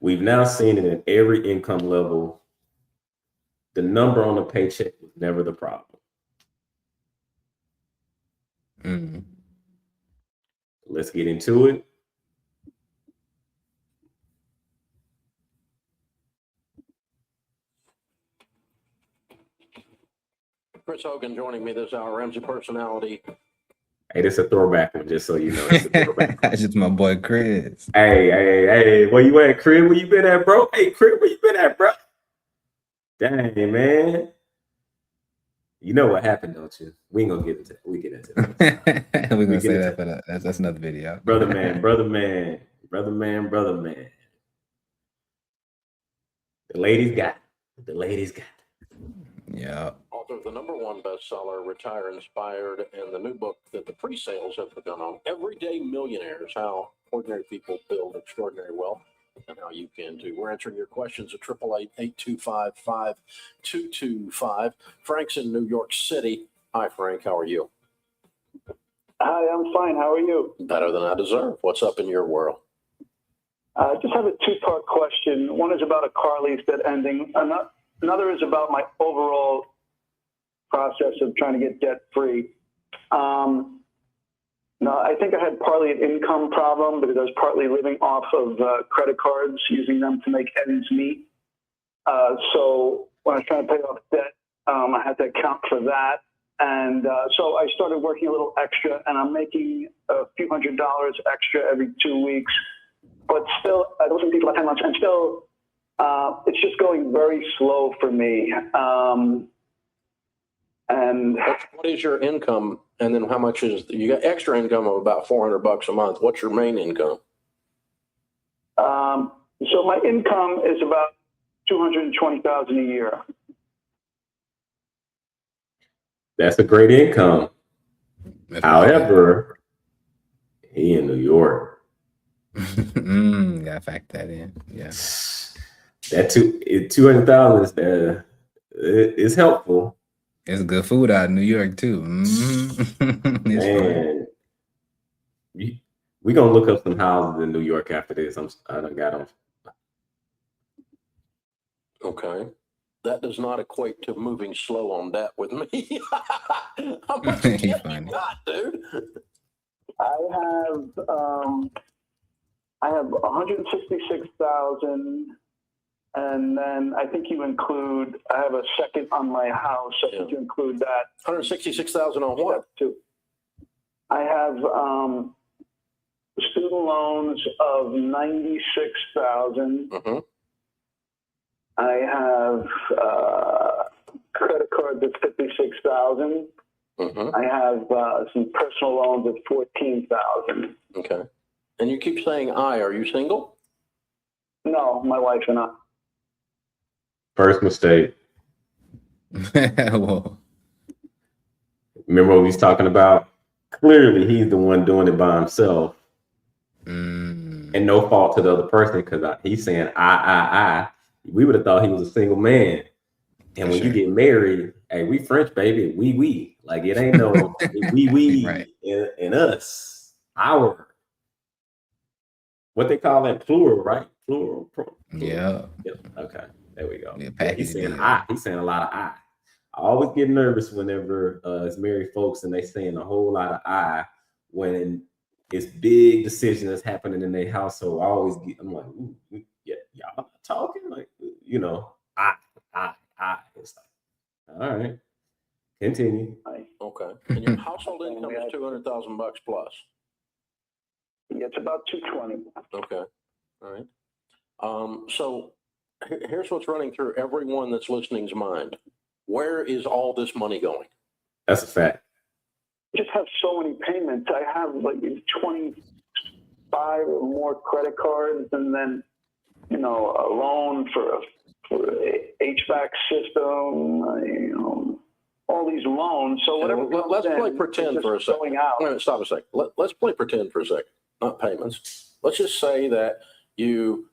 We've now seen it in every income level. The number on the paycheck was never the problem. Let's get into it. Chris Hogan joining me this hour, Ramsey personality. Hey, this is a throwback one, just so you know. It's a throwback. That's just my boy Chris. Hey, where you at, Crib? Where you been at, bro? Hey, Crib, where you been at, bro? Dang, man. You know what happened, don't you? We ain't gonna get into it. We get into it. We're gonna say that for that's another video. Brother man. The ladies got it. Yeah. Author of the #1 bestseller, Retire Inspired, and the new book that the pre-sales have begun on, Everyday Millionaires, How Ordinary People Build Extraordinary Wealth, and how you can too. We're answering your questions at 888-825-5225. Frank's in New York City. Hi, Frank. How are you? Hi, I'm fine. How are you? Better than I deserve. What's up in your world? I just have a two-part question. One is about a car lease debt ending. Another is about my overall process of trying to get debt-free. Now, I think I had partly an income problem because I was partly living off of credit cards, using them to make ends meet. So when I was trying to pay off debt, I had to account for that. And so I started working a little extra, and I'm making a few $100s extra every 2 weeks. But still, I wasn't people about 10 months, and still, it's just going very slow for me. And what is your income? And then how much is you got extra income of about $400 a month? What's your main income? So my income is about $220,000 a year. That's a great income. However, he in New York. Gotta factor that in. Yeah. That $200,000 is helpful. It's good food out in New York too. Man, we gonna look up some houses in New York after this. I done got them. Okay. That does not equate to moving slow on that with me. How much debt you got, dude? I have 166,000, and then I think you include. I have a second on my house. I think you include that. 166,000 on what? Too. I have student loans of 96,000. Mm-hmm. I have credit cards of 56,000. Mm-hmm. I have some personal loans of 14,000. Okay. And you keep saying are you single? No, my wife and I. First mistake. Well, remember what he's talking about? Clearly, he's the one doing it by himself. And no fault to the other person, because he's saying I. We would have thought he was a single man. And when you get married, hey, we French, baby. We. Like, it ain't no we right. in us. Our. What they call that? Plural, right? Plural. Yeah. Okay. There we go. Yeah, he's saying I. He's saying a lot of I. I always get nervous whenever it's married folks and they saying a whole lot of I when it's big decision that's happening in their household. I'm like, ooh, yeah, y'all talking like, I. It's like, all right, continue. Okay. And your household income is $200,000 plus. Yeah, it's about 220. Okay. All right. So here's what's running through everyone that's listening's mind. Where is all this money going? That's a fact. I just have so many payments. I have like 25 or more credit cards, and then a loan for a HVAC system. All these loans. So whatever. Let's play pretend for a second. Wait a minute, stop a second. Let's play pretend for a second. Not payments. Let's just say that you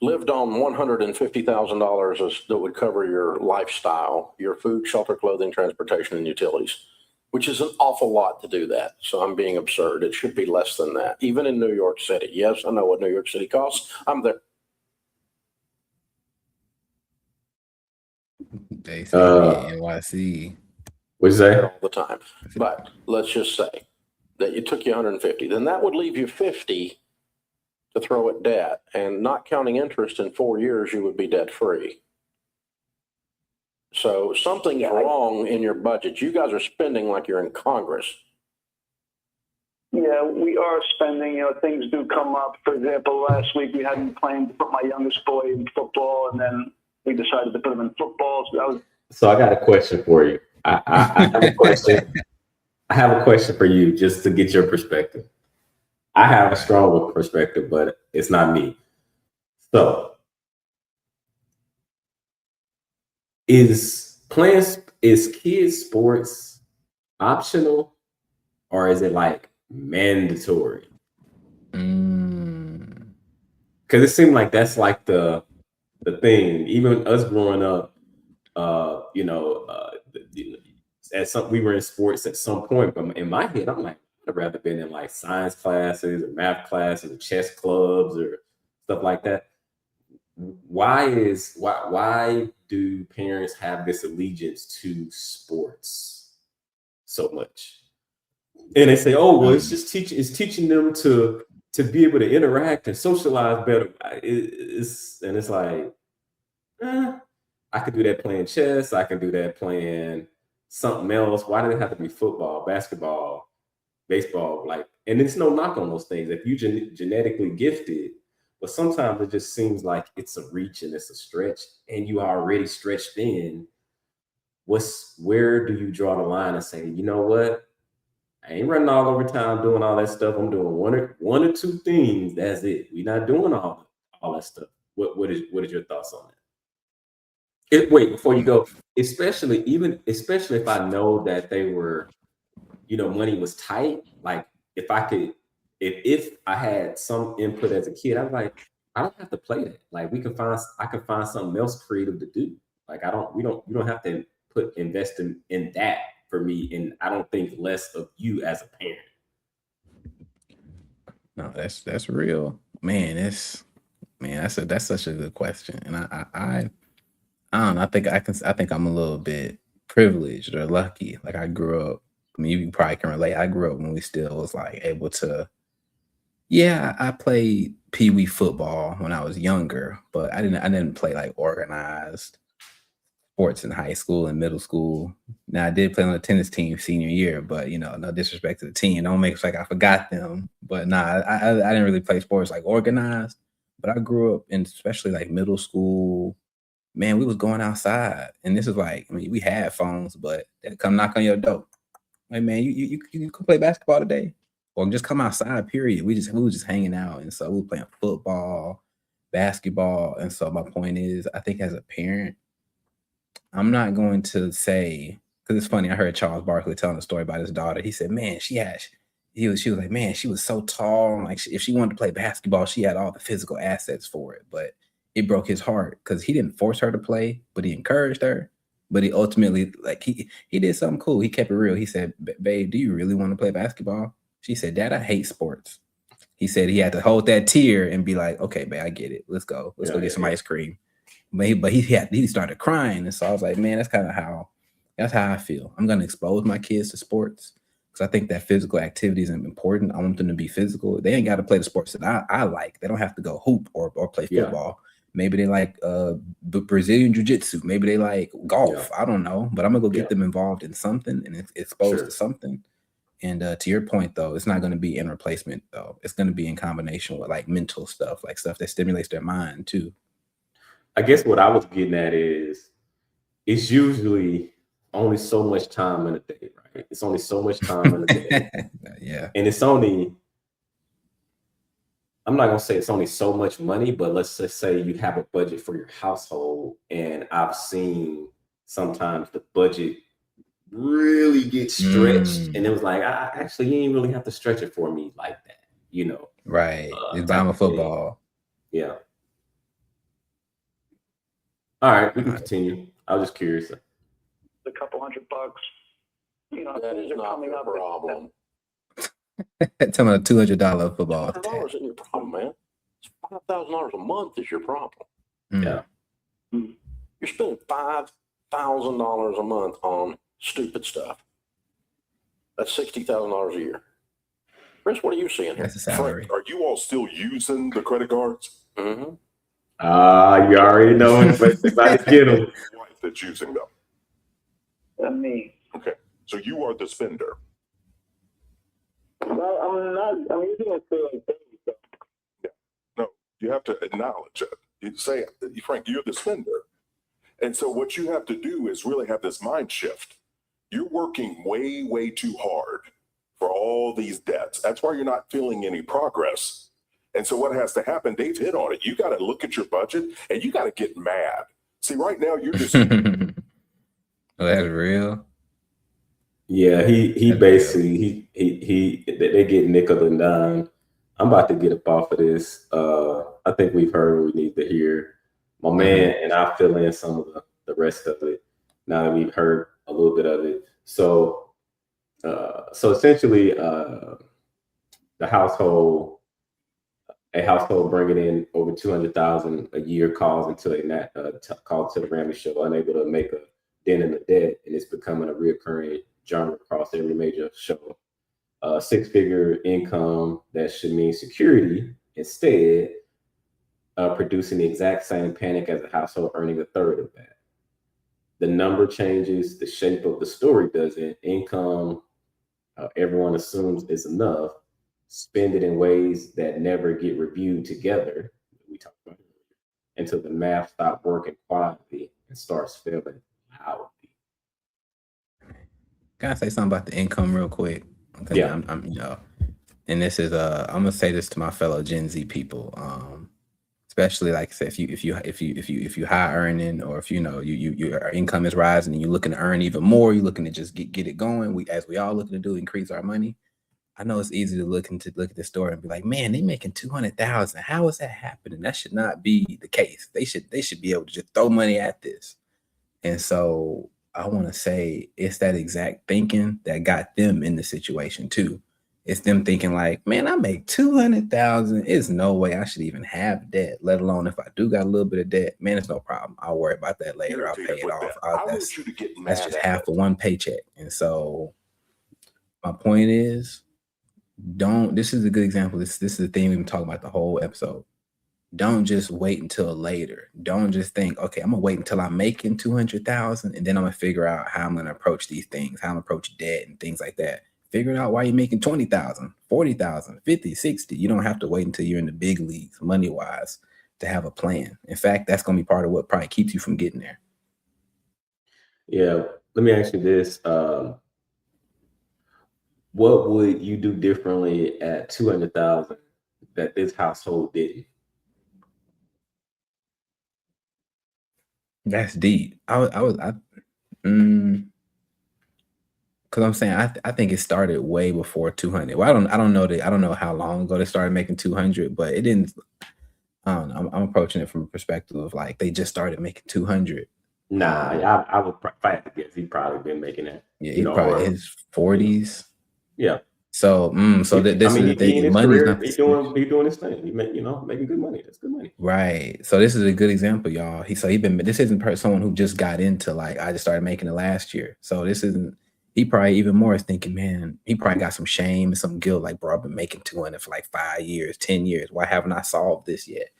lived on $150,000 that would cover your lifestyle, your food, shelter, clothing, transportation, and utilities, which is an awful lot to do that. So I'm being absurd. It should be less than that, even in New York City. Yes, I know what New York City costs. I'm there. They say NYC. What'd you say? all the time. But let's just say that it took you 150. Then that would leave you 50 to throw at debt. And not counting interest in 4 years, you would be debt free. So something's wrong in your budget. You guys are spending like you're in Congress. Yeah, we are spending, things do come up. For example, last week we hadn't planned to put my youngest boy in football, and then we decided to put him in football. So I got a question for you. I have a question. I have a question for you just to get your perspective. I have a stronger perspective, but it's not me. So is kids sports optional, or is it like mandatory? Because it seemed like that's like the thing. Even us growing up, we were in sports at some point. But in my head, I'm like, I'd rather been in like science classes or math classes or chess clubs or stuff like that. Why do parents have this allegiance to sports so much? And they say, oh, well, it's teaching them to be able to interact and socialize better. It's like, I could do that playing chess. I can do that playing something else. Why do it have to be football, basketball, baseball? And there's no knock on those things. If you're genetically gifted, but sometimes it just seems like it's a reach and it's a stretch, and you are already stretched in. Where do you draw the line and say, you know what? I ain't running all over town doing all that stuff. I'm doing one or two things. That's it. We're not doing all that stuff. What is your thoughts on that? Wait, before you go, especially if I know that they were, money was tight. Like if I had some input as a kid, I'm like, I don't have to play that. Like I can find something else creative to do. Like you don't have to invest in that for me, and I don't think less of you as a parent. No, that's real, man. That's such a good question, and I don't know. I think I'm a little bit privileged or lucky. Like I grew up. I mean, you probably can relate. I grew up when we still was like able to. Yeah, I played pee wee football when I was younger, but I didn't play like organized sports in high school and middle school. Now I did play on the tennis team senior year, but no disrespect to the team. Don't make it like I forgot them. But nah, I didn't really play sports like organized. But I grew up in especially like middle school. Man, we was going outside, and this is like, I mean, we had phones, but they'd come knock on your door. Like, man, you can play basketball today, or just come outside. Period. We was just hanging out, and so we were playing football, basketball, and so my point is, I think as a parent, I'm not going to say, because it's funny. I heard Charles Barkley telling a story about his daughter. He said, man, she was like, man, she was so tall. Like if she wanted to play basketball, she had all the physical assets for it, but it broke his heart because he didn't force her to play, but he encouraged her. But he ultimately, like he did something cool. He kept it real. He said, babe, do you really want to play basketball? She said, Dad, I hate sports. He said he had to hold that tear and be like, okay, babe, I get it. Let's go. Let's go get some ice cream. But he started crying. And so I was like, man, that's how I feel. I'm going to expose my kids to sports because I think that physical activity is important. I want them to be physical. They ain't got to play the sports that I like. They don't have to go hoop or play football. Yeah. Maybe they like Brazilian jiu-jitsu. Maybe they like golf. Yeah. I don't know. But I'm going to go get them involved in something and exposed to something. And to your point, though, it's not going to be in replacement, though. It's going to be in combination with like mental stuff, like stuff that stimulates their mind, too. I guess what I was getting at is it's usually only so much time in a day, right? It's only so much time in a day. Yeah. And it's only, I'm not going to say it's only so much money, but let's just say you have a budget for your household. And I've seen sometimes the budget really get stretched. And it was like, you ain't really have to stretch it for me like that, Right. It's Bama football. Yeah. All right, we can continue. I was just curious. A couple $100. That is not a problem. Tell me a $200 football. $200 isn't your problem, man. $5,000 a month is your problem. Yeah. You're spending $5,000 $1,000 a month on stupid stuff. That's $60,000 a year. Chris, what are you seeing here? That's a salary. Frank, are you all still using the credit cards? Mm-hmm. You already know it, but everybody get them. Your wife that's using them. Me. Okay, so you are the spender. Well, I'm not. I'm using it for like daily stuff. No, you have to acknowledge it. You say, Frank, you're the spender. And so what you have to do is really have this mind shift. You're working way, way too hard for all these debts. That's why you're not feeling any progress. And so what has to happen, Dave hit on it. You got to look at your budget and you got to get mad. See, right now you're just Oh, that's real. Yeah, he basically they get nickel and dime. I'm about to get up off of this. I think we've heard what we need to hear. My man and I fill in some of the rest of it now that we've heard a little bit of it. So essentially, a household bringing in over 200,000 a year calls to the Ramsey Show, unable to make a dent in the debt, and it's becoming a reoccurring genre across every major show. Six-figure income that should mean security instead, producing the exact same panic as a household earning a third of that. The number changes, the shape of the story doesn't. Income, everyone assumes is enough. Spend it in ways that never get reviewed together. We talked about it earlier, until the math stops working quietly and starts failing loudly. Can I say something about the income real quick? Yeah. I'm and this is I'm gonna say this to my fellow Gen Z people, especially like I said, if you high earning, or if your income is rising and you're looking to earn even more, you're looking to just get it going. We all looking to do increase our money. I know it's easy to look at the story and be like, man, they making 200,000. How is that happening? That should not be the case. They should be able to just throw money at this. And so I want to say it's that exact thinking that got them in the situation too. It's them thinking like, man, I make 200,000. There's no way I should even have debt, let alone if I do got a little bit of debt, man, it's no problem. I'll worry about that later. I'll pay it off. want you to get mad That's just at half it. of one paycheck. And so my point is, this is a good example. This is the thing we've been talking about the whole episode. Don't just wait until later. Don't just think, okay, I'm gonna wait until I'm making 200,000 and then I'm gonna figure out how I'm gonna approach these things, how I'm gonna approach debt and things like that. Figure it out while you're making 20,000, 40,000, 50, 60. You don't have to wait until you're in the big leagues money-wise to have a plan. In fact, that's gonna be part of what probably keeps you from getting there. Yeah, let me ask you this. What would you do differently at 200,000 that this household didn't? That's deep. Because I'm saying I think it started way before 200. Well, I don't know how long ago they started making 200, but it didn't. I don't know. I'm approaching it from a perspective of like they just started making 200. Nah, I would, if I had to guess, he'd probably been making that. Yeah, he's probably in his 40s. Yeah. So this is the thing. Money's not he's doing his thing. He making good money. That's good money. Right. So this is a good example, y'all. This isn't someone who just got into like I just started making it last year. So this isn't. He probably even more is thinking, man. He probably got some shame and some guilt. Like, bro, I've been making 200 for like 5 years, 10 years. Why haven't I solved this yet?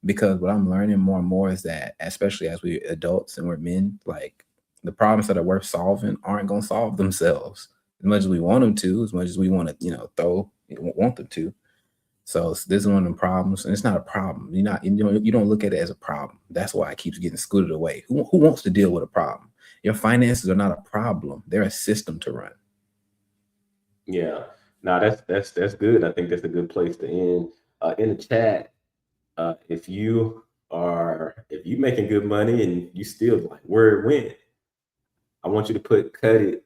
Because what I'm learning more and more is that, especially as we're adults and we're men, like the problems that are worth solving aren't going to solve themselves as much as we want them to, as much as we want to, want them to. So this is one of them problems, and it's not a problem. You don't look at it as a problem. That's why it keeps getting scooted away. Who wants to deal with a problem? Your finances are not a problem. They're a system to run. Yeah. Now that's good. I think that's a good place to end. In the chat, if you making good money and you still like where it went, I want you to cut it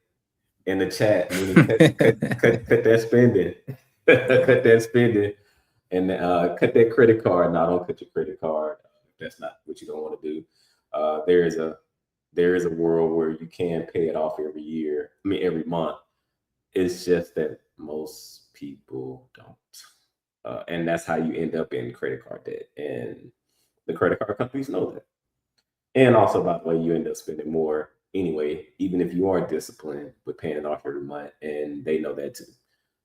in the chat. Meaning cut that spending. Cut that spending. And cut that credit card. No, don't cut your credit card. That's not what you don't want to do. There is a world where you can pay it off every month. It's just that most people don't. And that's how you end up in credit card debt. And the credit card companies know that. And also, by the way, you end up spending more anyway, even if you are disciplined with paying it off every month, and they know that too.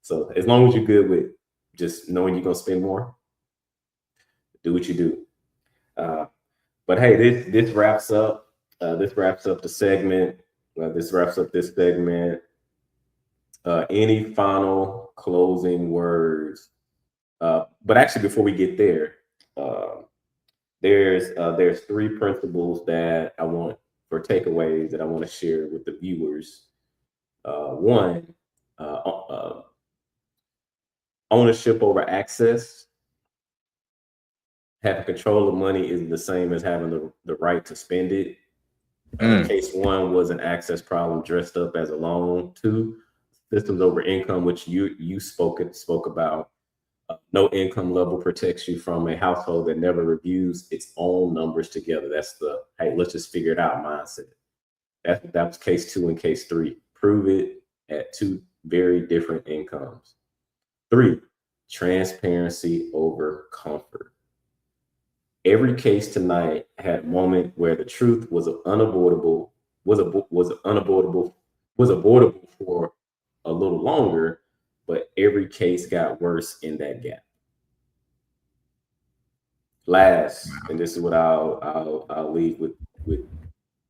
So as long as you're good with just knowing you're gonna spend more, do what you do. But hey, this wraps up. This wraps up the segment. This wraps up this segment. Any final closing words? But actually, before we get there, there's three principles that I want for takeaways that I want to share with the viewers. One, ownership over access. Having control of money is the same as having the right to spend it. Case one was an access problem dressed up as a loan. Two, systems over income, which you spoke about. No income level protects you from a household that never reviews its own numbers together. That's the, hey, let's just figure it out mindset. That was case two and case three. Prove it at two very different incomes. Three, transparency over comfort. Every case tonight had a moment where the truth was unavoidable for a little longer, but every case got worse in that gap. Last, and this is what I'll leave with the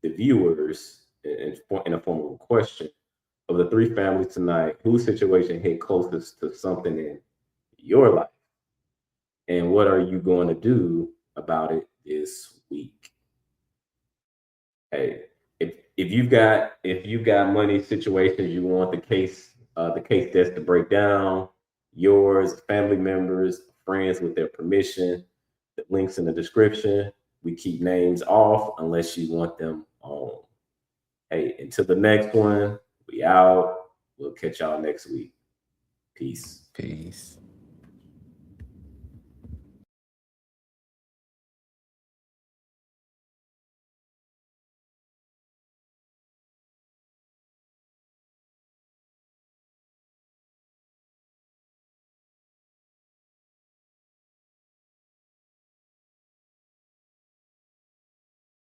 viewers in a form of a question. Of the three families tonight, whose situation hit closest to something in your life? And what are you going to do about it this week? Hey, if you've got money situations you want the case desk to break down, yours, family members, friends with their permission, the links in the description. We keep names off unless you want them on. Hey, until the next one, we out. We'll catch y'all next week. Peace. Peace.